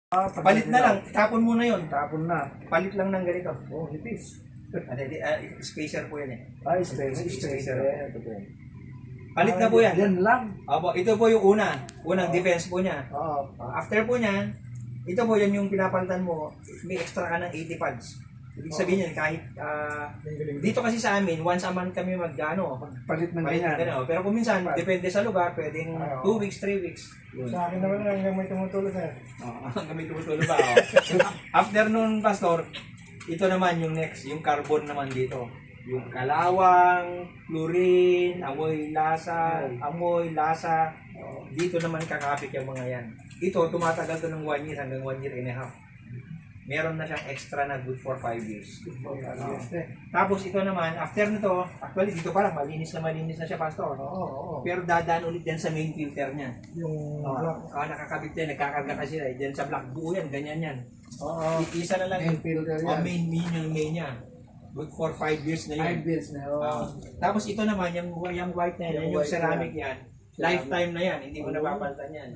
Palit na lang, tapon muna yon. Tapon na. Palit lang ng ganito. Oh, nipis. Spacer po yan eh. Ay, spacer. Spacer. Ito po. Palit na po yan. Yan lang. Opo, ito po yung unang defense po niya. Oo. After po niyan, ito po yan yung pinapalitan mo, may extra ka ng 80 pads. Ibig sabihin yan, kahit, dito kasi sa amin, once a month kami Palit ng ganyan. Pero kung minsan, depende sa lugar, pwedeng 2 weeks, 3 weeks. Yun. Sa akin naman hanggang may tumutulog na. Hanggang may tumutulog ba? After nun, Pastor, ito naman yung next, yung carbon naman dito. Yung kalawang, chlorine, amoy, lasa. Dito naman kakapit yung mga yan. Ito, tumatagal to ng 1 year hanggang 1 year and a half. Meron na siyang extra na good for 5 years. Tapos ito naman, after nito, actually dito pa lang, malinis na siya, Pastor. Oo. Pero dadaan ulit yan sa main filter niya. Yung black. Nakakabit yan, nagkakarga kasi yan. Diyan sa black, buo yan, ganyan yan. Oo. Isa na lang Main filter yan. main yung main niya. Good for 5 years na yun. 5 years na. Oo. Tapos ito naman, yung white na yan, yung ceramic yan, lifetime na yan, hindi mo napapalitan yan.